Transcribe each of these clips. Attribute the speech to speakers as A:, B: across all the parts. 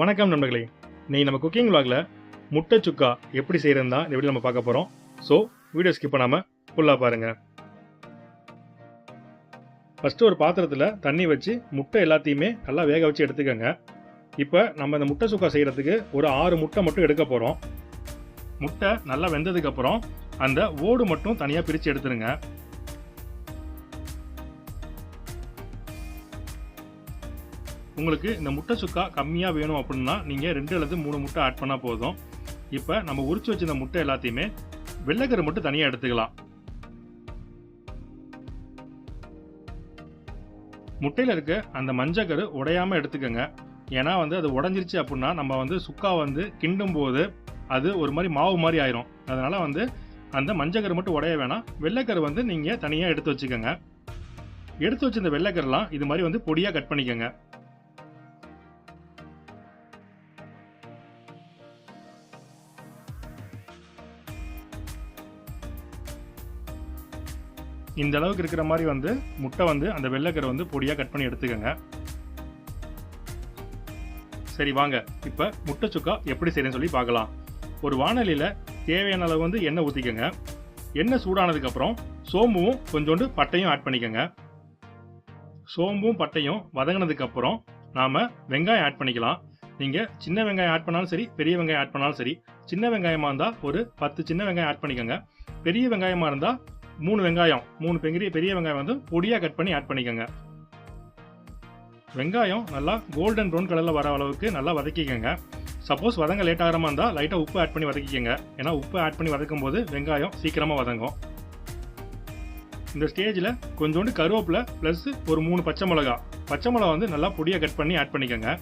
A: வணக்கம் நண்பர்களே. இன்னைக்கு நம்ம குக்கிங் vlogல முட்டை சுக்கா எப்படி செய்யறதுன்னு தான் இந்த வீடியோ நம்ம பார்க்க போறோம். ஸோ வீடியோ ஸ்கிப் பண்ணாம ஃபுல்லா பாருங்க. ஃபர்ஸ்ட் ஒரு பாத்திரத்தில் தண்ணி வச்சு முட்டை எல்லாத்தையுமே நல்லா வேக வச்சு எடுத்துக்கோங்க. இப்போ நம்ம இந்த முட்டை சுக்கா செய்யறதுக்கு ஒரு 6 முட்டை மட்டும் எடுக்க போறோம். முட்டை நல்லா வெந்ததுக்கு அப்புறம் அந்த ஓடு மட்டும் தனியாக பிரித்து எடுத்துருங்க. உங்களுக்கு இந்த முட்டை சுக்கா கம்மியாக வேணும் அப்படின்னா நீங்கள் 2 அல்லது 3 முட்டை ஆட் பண்ணால் போதும். இப்போ நம்ம உரிச்சு வச்சிருந்த முட்டை எல்லாத்தையுமே வெள்ளைக்கரு மட்டும் தனியாக எடுத்துக்கலாம். முட்டையில் இருக்க அந்த மஞ்சக்கரு உடையாமல் எடுத்துக்கோங்க. ஏன்னா அது உடஞ்சிருச்சு அப்படின்னா நம்ம சுக்கா கிண்டும் போது அது ஒரு மாதிரி மாவு மாதிரி ஆயிரும். அதனால் அந்த மஞ்சக்கரு மட்டும் உடைய வேணாம். வெள்ளைக்கரு நீங்கள் தனியாக எடுத்து வச்சுக்கோங்க. எடுத்து வச்சு இந்த வெள்ளைக்கருலாம் இது மாதிரி பொடியாக கட் பண்ணிக்கோங்க. இந்த அளவுக்கு இருக்கிற மாதிரி முட்டை அந்த வெள்ளைக்கரு பொடியாக கட் பண்ணி எடுத்துக்கோங்க. சரி வாங்க இப்போ முட்டை சுக்கா எப்படி செய்யணும்னு சொல்லி பார்க்கலாம். ஒரு வாணலியில் தேவையான அளவு எண்ணெய் ஊற்றிக்கோங்க. எண்ணெய் சூடானதுக்கப்புறம் சோம்பும் கொஞ்சோண்டு பட்டையும் ஆட் பண்ணிக்கோங்க. சோம்பும் பட்டையும் வதங்கினதுக்கப்புறம் நாம் வெங்காயம் ஆட் பண்ணிக்கலாம். நீங்கள் சின்ன வெங்காயம் ஆட் பண்ணாலும் சரி, பெரிய வெங்காயம் ஆட் பண்ணாலும் சரி. சின்ன வெங்காயமாக இருந்தால் ஒரு 10 சின்ன வெங்காயம் ஆட் பண்ணிக்கோங்க. பெரிய வெங்காயமாக இருந்தால் 3 வெங்காயம், 3 பெரிய வெங்காயம் பொடியாக கட் பண்ணி ஆட் பண்ணிக்கோங்க. வெங்காயம் நல்லா கோல்டன் ப்ரௌன் கலரில் வர அளவுக்கு நல்லா வதக்கிக்கோங்க. சப்போஸ் வதங்க லேட் ஆகிற மாதிரி இருந்தால் லைட்டாக உப்பு ஆட் பண்ணி வதக்கிக்கோங்க. ஏன்னா உப்பு ஆட் பண்ணி வதக்கும் போது வெங்காயம் சீக்கிரமாக வதங்கும். இந்த ஸ்டேஜில் கொஞ்சோண்டு கருவேப்பிலை ப்ளஸ் ஒரு 3 பச்சை மிளகா நல்லா பொடியாக கட் பண்ணி ஆட் பண்ணிக்கோங்க.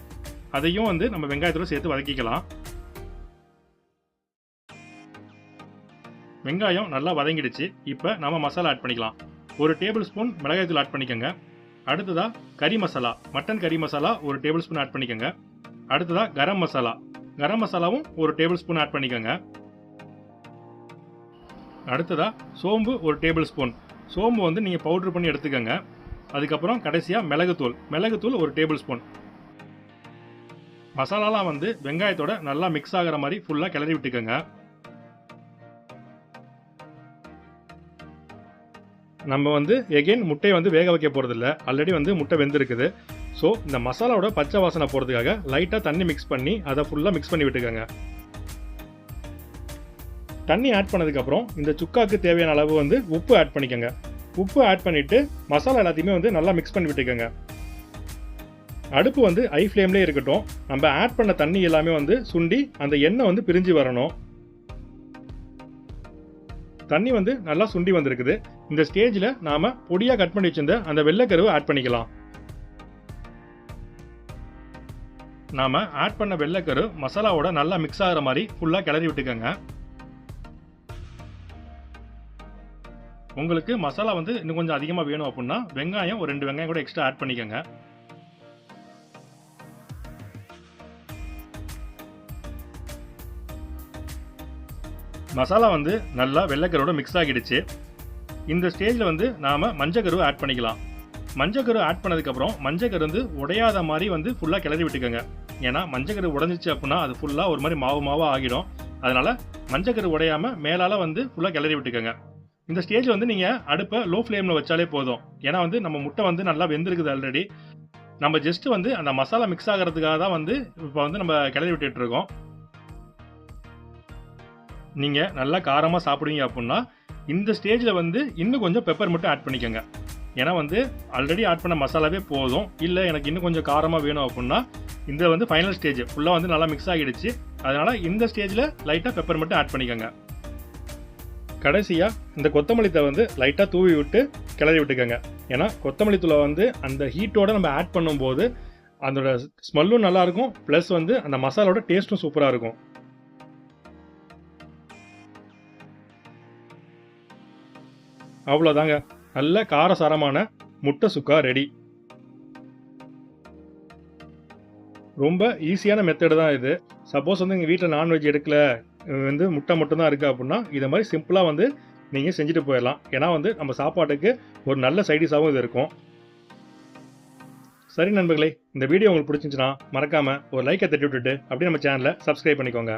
A: அதையும் நம்ம வெங்காயத்தோடு சேர்த்து வதக்கிக்கலாம். வெங்காயம் நல்லா வதங்கிடுச்சு. இப்போ நம்ம மசாலா ஆட் பண்ணிக்கலாம். 1 டேபிள் ஸ்பூன் மிளகாய்த்தூள் ஆட் பண்ணிக்கோங்க. அடுத்ததாக கறி மசாலா, மட்டன் கறி மசாலா 1 டேபிள் ஸ்பூன் ஆட் பண்ணிக்கோங்க. அடுத்ததாக கரம் மசாலாவும் 1 டேபிள் ஸ்பூன் ஆட் பண்ணிக்கோங்க. அடுத்ததாக சோம்பு 1 டேபிள் ஸ்பூன். சோம்பு நீங்கள் பவுட்ரு பண்ணி எடுத்துக்கோங்க. அதுக்கப்புறம் கடைசியாக மிளகுத்தூள் 1 டேபிள் ஸ்பூன். மசாலாலாம் வெங்காயத்தோட நல்லா மிக்ஸ் ஆகிற மாதிரி ஃபுல்லாக கிளறி விட்டுக்கோங்க. நம்ம எகெயின் முட்டையை வேக வைக்க போகிறதில்ல. ஆல்ரெடி முட்டை வெந்திருக்குது. ஸோ இந்த மசாலாவோட பச்சை வாசனை போகிறதுக்காக லைட்டாக தண்ணி மிக்ஸ் பண்ணி அதை ஃபுல்லாக மிக்ஸ் பண்ணி விட்டுக்கோங்க. தண்ணி ஆட் பண்ணதுக்கப்புறம் இந்த சுக்காவுக்கு தேவையான அளவு உப்பு ஆட் பண்ணிக்கோங்க. உப்பு ஆட் பண்ணிவிட்டு மசாலா எல்லாத்தையுமே நல்லா மிக்ஸ் பண்ணி விட்டுக்கோங்க. அடுப்பு ஹை ஃப்ளேம்லேயே இருக்கட்டும். நம்ம ஆட் பண்ண தண்ணி எல்லாமே சுண்டி அந்த எண்ணெய் பிரிஞ்சு வரணும். தண்ணி நல்லா சுண்டி வந்திருக்குது. இந்த ஸ்டேஜில் நாம் பொடியாக கட் பண்ணி வச்சிருந்த அந்த வெள்ளைக்கருவை ஆட் பண்ணிக்கலாம். நாம் ஆட் பண்ண வெள்ளைக்கரு மசாலாவோட நல்லா மிக்ஸ் ஆகிற மாதிரி ஃபுல்லாக கிளறி விட்டுக்கோங்க. உங்களுக்கு மசாலா இன்னும் கொஞ்சம் அதிகமாக வேணும் அப்படின்னா வெங்காயம் ஒரு 2 வெங்காயம் கூட எக்ஸ்ட்ரா ஆட் பண்ணிக்கோங்க. மசாலா நல்லா வெள்ளைக்கரோட மிக்ஸ் ஆகிடுச்சு. இந்த ஸ்டேஜில் நாம் மஞ்சக்கரு ஆட் பண்ணிக்கலாம். மஞ்சக்கரு ஆட் பண்ணதுக்கப்புறம் மஞ்சக்கரு உடையாத மாதிரி ஃபுல்லாக கிளறி விட்டுக்கோங்க. ஏன்னா மஞ்சக்கரு உடஞ்சிச்சு அப்படின்னா அது ஃபுல்லாக ஒரு மாதிரி மாவாக ஆகிடும். அதனால் மஞ்சக்கரு உடையாமல் மேலால் ஃபுல்லாக கிளறி விட்டுக்கோங்க. இந்த ஸ்டேஜில் நீங்கள் அடுப்பை லோ ஃப்ளேமில் வச்சாலே போதும். ஏன்னா நம்ம முட்டை நல்லா வெந்திருக்குது ஆல்ரெடி. நம்ம ஜஸ்ட்டு அந்த மசாலா மிக்ஸ் ஆகிறதுக்காக தான் இப்போ நம்ம கிளறி விட்டுட்டு இருக்கோம். நீங்கள் நல்லா காரமாக சாப்பிடுவீங்க அப்படின்னா இந்த ஸ்டேஜில் இன்னும் கொஞ்சம் பெப்பர் மட்டும் ஆட் பண்ணிக்கோங்க. ஏன்னா ஆல்ரெடி ஆட் பண்ண மசாலாவே போதும். இல்லை எனக்கு இன்னும் கொஞ்சம் காரமாக வேணும் அப்படின்னா இந்த ஃபைனல் ஸ்டேஜ் ஃபுல்லாக நல்லா மிக்ஸ் ஆகிடுச்சு. அதனால் இந்த ஸ்டேஜில் லைட்டாக பெப்பர் மட்டும் ஆட் பண்ணிக்கோங்க. கடைசியாக இந்த கொத்தமல்லி தழை லைட்டாக தூவி விட்டு கிளறி விட்டுக்கோங்க. ஏன்னா கொத்தமல்லி தூளை அந்த ஹீட்டோடு நம்ம ஆட் பண்ணும்போது அதோட ஸ்மெல்லும் நல்லாயிருக்கும். ப்ளஸ் அந்த மசாலாவோட டேஸ்ட்டும் சூப்பராக இருக்கும். அவ்வளோதாங்க, நல்ல காரசாரமான முட்டை சுக்கா ரெடி. ரொம்ப ஈஸியான மெத்தடு தான் இது. சப்போஸ் எங்கள் வீட்டில் நான்வெஜ் எடுக்கல, முட்டை மட்டும் தான் இருக்குது அப்படின்னா இதை மாதிரி சிம்பிளாக நீங்கள் செஞ்சுட்டு போயிடலாம். ஏன்னா நம்ம சாப்பாட்டுக்கு ஒரு நல்ல சைடிஷாகவும் இது இருக்கும். சரி நண்பர்களே, இந்த வீடியோ உங்களுக்கு பிடிச்சிருந்துச்சுன்னா மறக்காம ஒரு லைக்கை தட்டி விட்டுட்டு அப்படியே நம்ம சேனலை சப்ஸ்கிரைப் பண்ணிக்கோங்க.